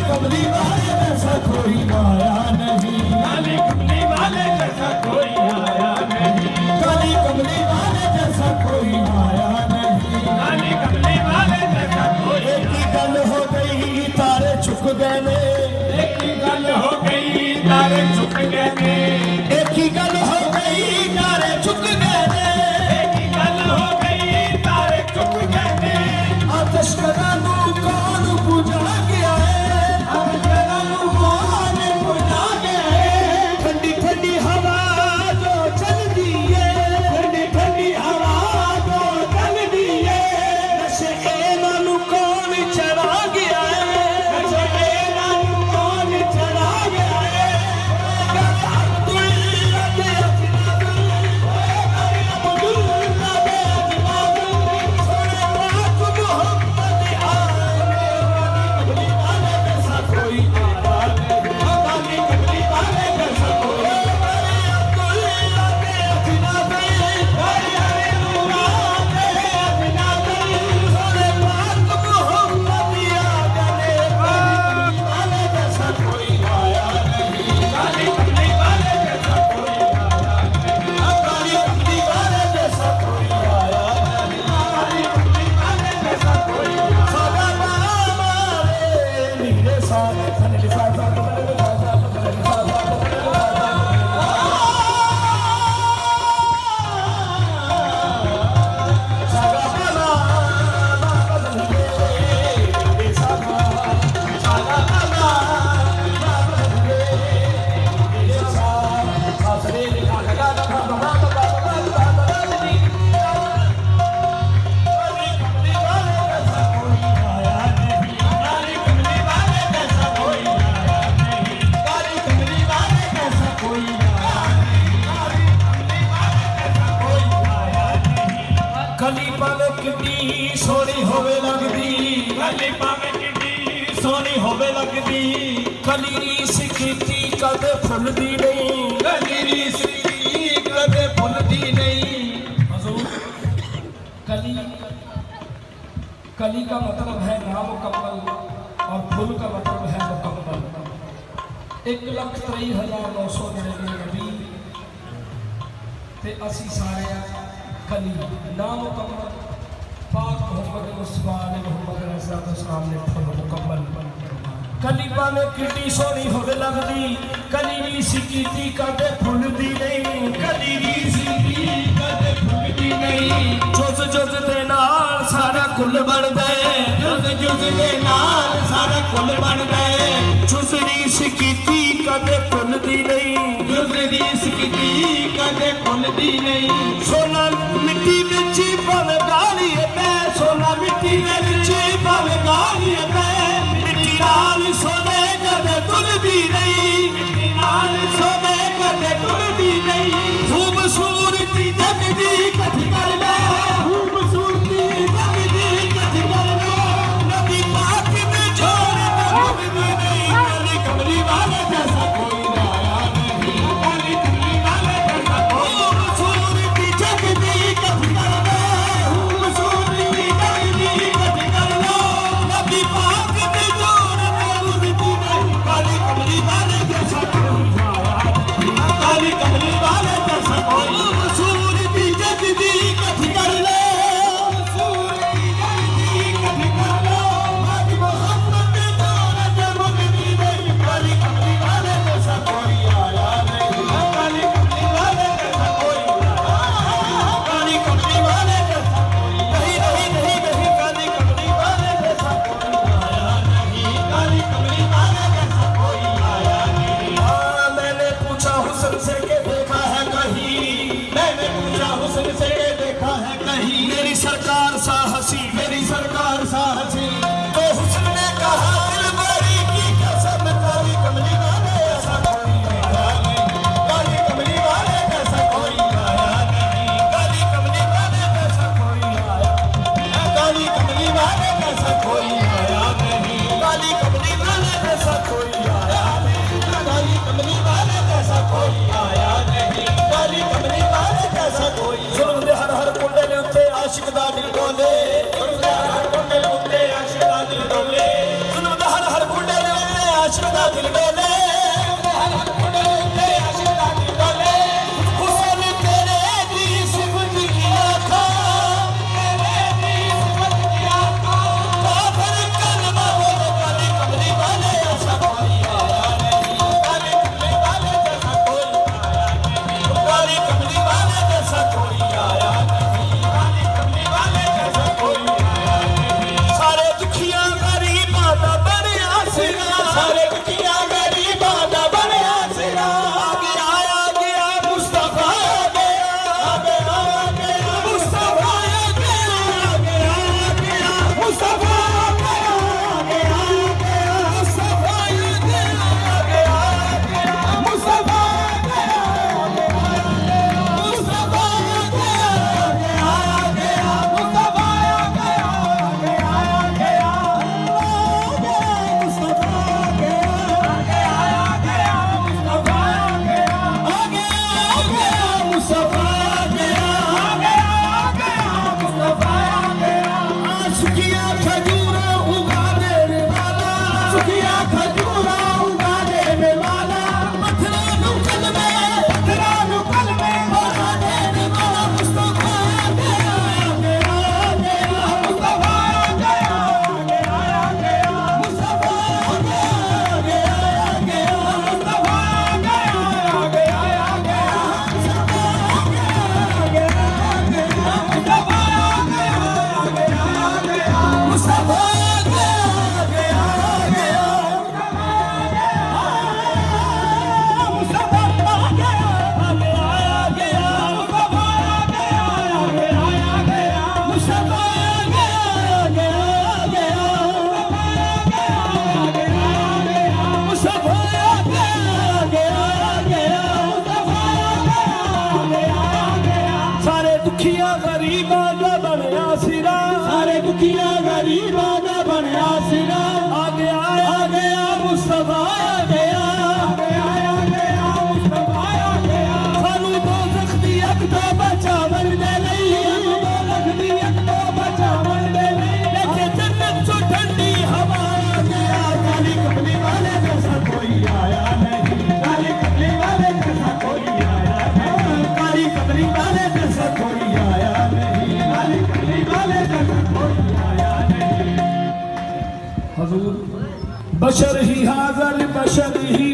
कमली वाले जैसा कोई आया नहीं, काली कमली वाले जैसा कोई आया नहीं, काली कमली वाले जैसा कोई आया नहीं, काली कमली वाले जैसा कोई एक ही गल हो गई तारे झुक गए ने, एक ही गल हो गई तारे झुक गए ने, एक ही गल हो गई तारे झुक गए ने, एक ही गल हो गई तारे झुक गए ने, आतिश कदानू कौन बुझा गया है, अब जगनू कौन बुझा गया है, ठंडी ठंडी हवा जो चलती है, ठंडी ठंडी हवा जो चल दी है, नशे इन्हां कौन चढ़ा गया है, नशे नानू कौन चढ़ा गया है, अब्दुल्ला दे अब्दुल्ला दे अजनाब, सोने पाक मोहम्मद आले, कमली वाले जैसा कोई आया नहीं, काली कमली वाले जैसा कोई अब्दुल्ला दे अजनाबे, हरे हरे नूरा दे अजनाब, सोने पाक मोहम्मद आले, कमली वाले जैसा कोई आया नहीं, काली कमली वाले जैसा कोई आया नहीं, काली कमली वाले जैसा कोई आया नहीं, काली कमली वाले जैसा कोई आया सदा हमारे नीले सारे सने सा सा काली कमली वाले जैसा कोई आया नहीं, काली कमली वाले जैसा कोई आया नहीं, काली कमली वाले जैसा कोई आया नहीं, कली पावे कितनी सोनी होवे लगदी, काली पावे कितनी सोनी होवे लगदी, कली रीस कीती कदे फुलदी नहीं, कली रीस कदे भुलदी नहीं, हजूर कली कली का मतलब है नामुकम्मल और फुल का मतलब है मुकम्मल। 1,23,999 नबी ते असी सारे कली नामुकम्मल पाक मोहम्मद मुस्तफा ने मोहम्मद अलैहिस्सलाम ने फुल मुकम्मल। कली पावे कितनी सोनी होवे लगदी, कली नी सिकीती कदे फुलदी नहीं, कली नी कदे भुलदी नहीं, जुज जुज दे नाल सारा कुल बन गए, जुग जुग दे नाल सारा कुल बन गए, जुज रीस कीती कदे फुलदी नहीं, जुग रीस कीती कदे भुलदी नहीं, सोना मिट्टी विच भावे गाली पै, सोना मिट्टी विच भावे गाली पै, मिट्टी नाल सोने कदे तुलदी नहीं, मिट्टी नाल सोने कदे टुटदी नहीं, खूबसूरती जग दी कथ कर ले, खूबसूरती जग दी कथ कर लो, नबी पाक ने छोड़ कभी नहीं, कली कमली वाले जैसा कोई आया नहीं, काली कमली वाले जैसा कोई खूबसूरती जग दी दुखिया गरीबां दा बनया सिरा आ गया मुस्तफा आ गया मुस्तफा आ गया सानू दोज़ख दी अग तो बचावन दे लई दोज़ख दी अग तो बचावन दे लई लेके जन्नत चो ठंडी हवा आ गया काली कमली वाले जैसा कोई आया नहीं काली कमली वाले जैसा कोई आया नहीं काली कमली वाले जैसा कोई आया नहीं काली कमली वाले जैसा कोई आया नहीं हजूर बशर ही हाज़र बशर ही